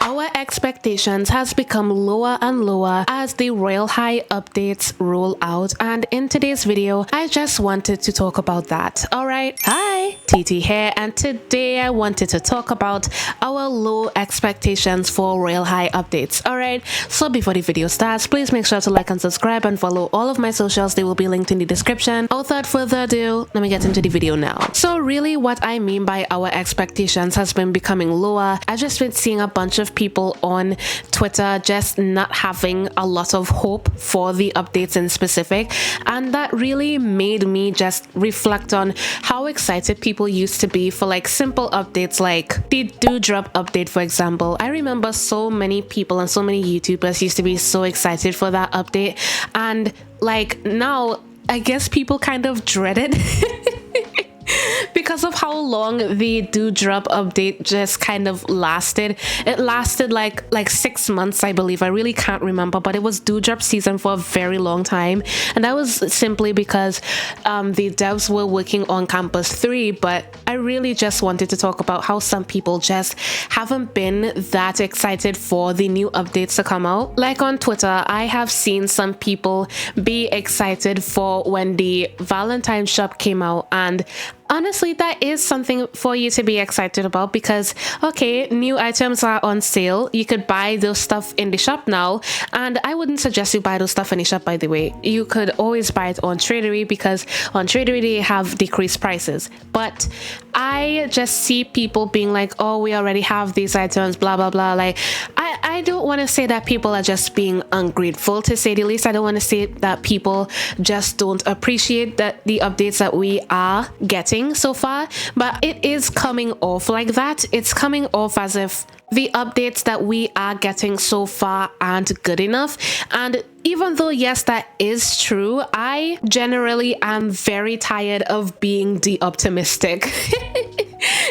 Our expectations has become lower and lower as the Royal High updates roll out, and in today's video I just wanted to talk about that. Alright, hi, TT here, and today I wanted to talk about our low expectations for Royal High updates. Alright, so before the video starts, please make sure to like and subscribe and follow all of my socials. They will be linked in the description. Without further ado, let me get into the video now. So really what I mean by our expectations has been becoming lower. I've just been seeing a bunch of people on Twitter just not having a lot of hope for the updates in specific, and that really made me just reflect on how excited people used to be for like simple updates like the Dewdrop update, for example. I remember so many people and so many YouTubers used to be so excited for that update, and like now I guess people kind of dread it because of how long the Dewdrop update just kind of lasted. It lasted like 6 months, I believe. I really can't remember, but it was Dewdrop season for a very long time, and that was simply because the devs were working on Campus 3. But I really just wanted to talk about how some people just haven't been that excited for the new updates to come out. Like on Twitter, I have seen some people be excited for when the Valentine's shop came out, and honestly, that is something for you to be excited about because, okay, new items are on sale. You could buy those stuff in the shop now, and I wouldn't suggest you buy those stuff in the shop, by the way. You could always buy it on Tradery because on Tradery they have decreased prices. But I just see people being like, oh, we already have these items, blah, blah, blah. Like, I don't want to say that people are just being ungrateful, to say the least. I don't want to say that people just don't appreciate that the updates that we are getting so far, but it is coming off like that. It's coming off as if the updates that we are getting so far aren't good enough. And even though yes, that is true, I generally am very tired of being optimistic.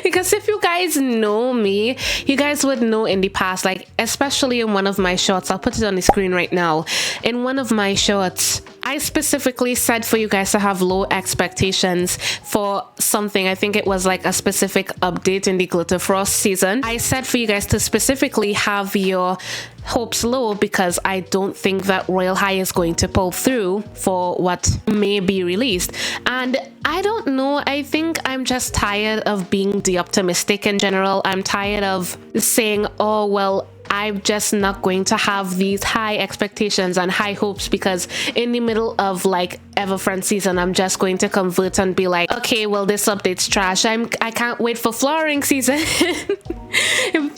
Because if you guys know me, you guys would know in the past, like especially in one of my shorts, I'll put it on the screen right now. In one of my shorts, I specifically said for you guys to have low expectations for something. I think it was like a specific update in the Glitter Frost season. I said for you guys to specifically have your hopes low because I don't think that Royal High is going to pull through for what may be released. And I don't know, I think I'm just tired of being optimistic in general. I'm tired of saying, oh well, I'm just not going to have these high expectations and high hopes because in the middle of like Everfriend season, I'm just going to convert and be like, okay, well, this update's trash. I can't wait for flowering season.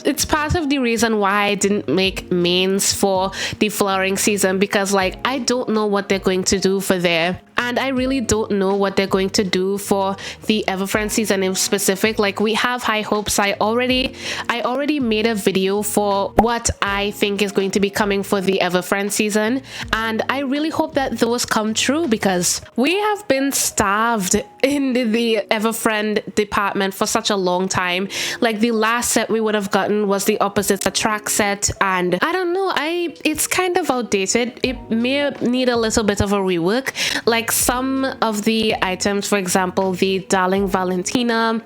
It's part of the reason why I didn't make mains for the flowering season, because like I don't know what they're going to do for there. And I really don't know what they're going to do for the Everfriend season in specific. Like, we have high hopes. I already made a video for what I think is going to be coming for the Everfriend season, and I really hope that those come true because we have been starved in the Everfriend department for such a long time. Like, the last set we would have gotten was the Opposites Attract set, and I don't know, it's kind of outdated. It may need a little bit of a rework. Like, some of the items, for example, the Darling Valentina,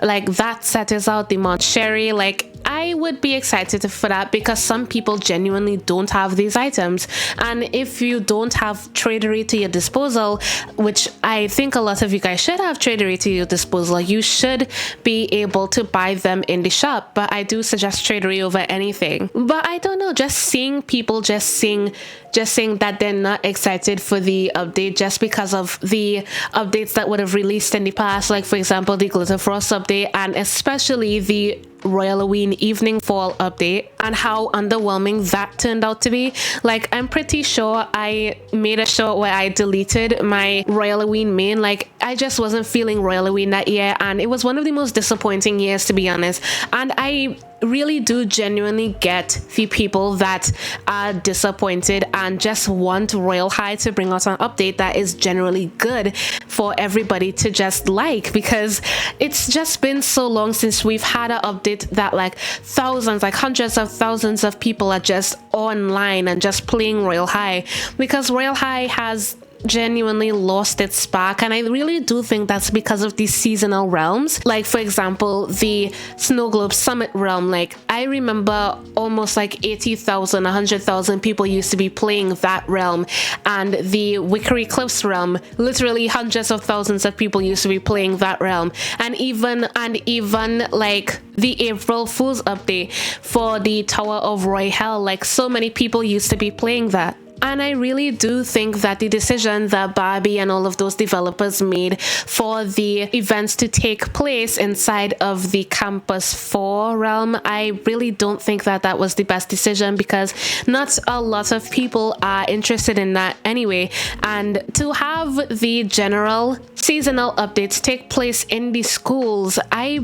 like that set is out, the Mont Sherry, like I would be excited for that because some people genuinely don't have these items. And if you don't have Tradery to your disposal, which I think a lot of you guys should have Tradery to your disposal, you should be able to buy them in the shop. But I do suggest Tradery over anything. But I don't know, just seeing people just saying that they're not excited for the update just because of the updates that would have released in the past, like for example the Glitter Frost update and especially the Royal Halloween Evening Fall update, and how underwhelming that turned out to be. Like, I'm pretty sure I made a short where I deleted my Royal Halloween main. Like, I just wasn't feeling Royal Halloween that year, and it was one of the most disappointing years, to be honest. And I really do genuinely get the people that are disappointed and just want Royal High to bring out an update that is generally good for everybody to just like, because it's just been so long since we've had an update that like thousands, like hundreds of thousands of people are just online and just playing Royal High, because Royal High has genuinely lost its spark, and I really do think that's because of these seasonal realms. Like, for example, the Snow Globe Summit realm. Like, I remember almost like 80,000, 100,000 people used to be playing that realm, and the Wickery Cliffs realm, literally hundreds of thousands of people used to be playing that realm, and even like the April Fool's update for the Tower of Royale, like so many people used to be playing that. And I really do think that the decision that Barbie and all of those developers made for the events to take place inside of the Campus 4 realm, I really don't think that that was the best decision, because not a lot of people are interested in that anyway. And to have the general seasonal updates take place in the schools, I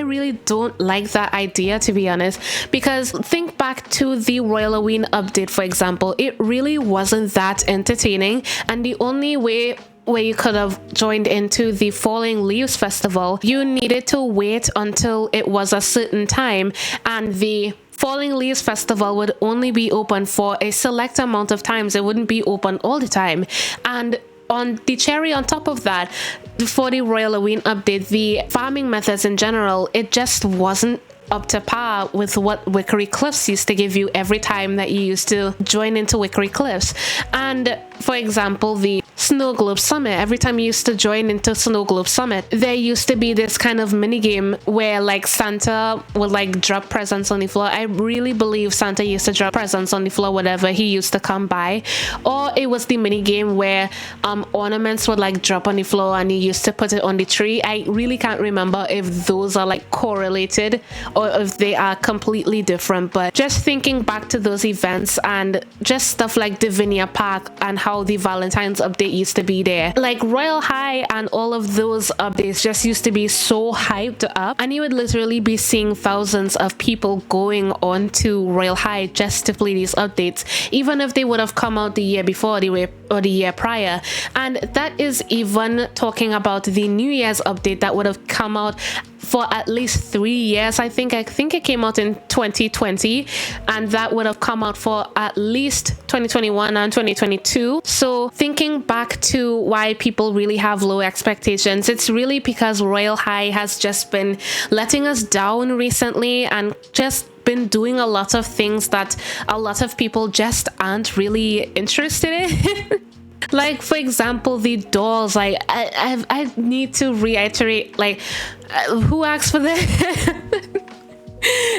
really don't like that idea, to be honest, because think back to the Royal Halloween update, for example. It really wasn't that entertaining, and the only way where you could have joined into the Falling Leaves Festival, you needed to wait until it was a certain time, and the Falling Leaves Festival would only be open for a select amount of times. It wouldn't be open all the time. And on the cherry on top of that, for the Royal Halloween update, the farming methods in general, it just wasn't up to par with what Wickery Cliffs used to give you every time that you used to join into Wickery Cliffs. And for example, the Snow Globe Summit, every time you used to join into Snow Globe Summit, there used to be this kind of mini game where like Santa would like drop presents on the floor. I really believe Santa used to drop presents on the floor whenever he used to come by. Or it was the mini game where ornaments would like drop on the floor and you used to put it on the tree. I really can't remember if those are like correlated or if they are completely different, but just thinking back to those events and just stuff like Divinia Park and how the Valentine's update used to be there, like Royal High and all of those updates just used to be so hyped up, and you would literally be seeing thousands of people going on to Royal High just to play these updates, even if they would have come out the year before or the year prior. And that is even talking about the New Year's update that would have come out for at least 3 years. I think it came out in 2020, and that would have come out for at least 2021 and 2022. So thinking back to why people really have low expectations, it's really because Royal High has just been letting us down recently and just been doing a lot of things that a lot of people just aren't really interested in. Like, for example, the dolls. Like, I need to reiterate, like, who asked for that?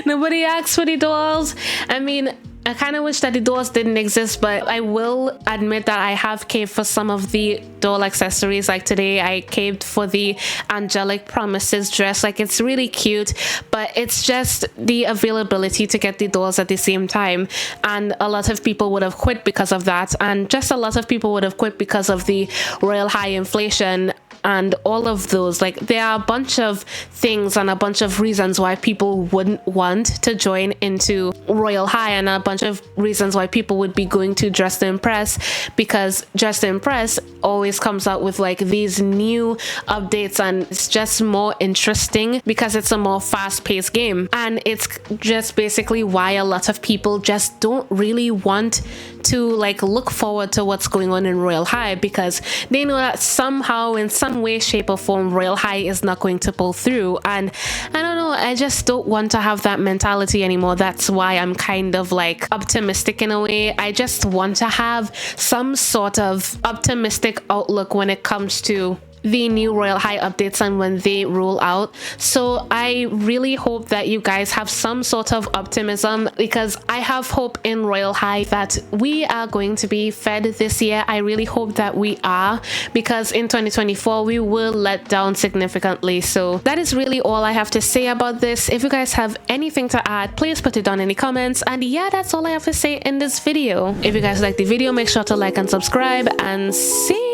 Nobody asked for the dolls. I mean, I kind of wish that the dolls didn't exist, but I will admit that I have caved for some of the doll accessories. Like today, I caved for the Angelic Promises dress. Like, it's really cute, but it's just the availability to get the dolls at the same time. And a lot of people would have quit because of that. And just a lot of people would have quit because of the Royal High inflation and all of those. Like, there are a bunch of things and a bunch of reasons why people wouldn't want to join into Royal High, and a bunch of reasons why people would be going to Dress to Impress, because Dress to Impress always comes out with like these new updates, and it's just more interesting because it's a more fast-paced game. And it's just basically why a lot of people just don't really want to like look forward to what's going on in Royal High, because they know that somehow, in some way, shape or form, Royal High is not going to pull through. And I don't know, I just don't want to have that mentality anymore. That's why I'm kind of like optimistic in a way. I just want to have some sort of optimistic outlook when it comes to the new Royal High updates and when they roll out. So I really hope that you guys have some sort of optimism, because I have hope in Royal High that we are going to be fed this year. I really hope that we are, because in 2024 we will let down significantly. So that is really all I have to say about this. If you guys have anything to add, please put it down in the comments. And yeah, that's all I have to say in this video. If you guys like the video, make sure to like and subscribe, and see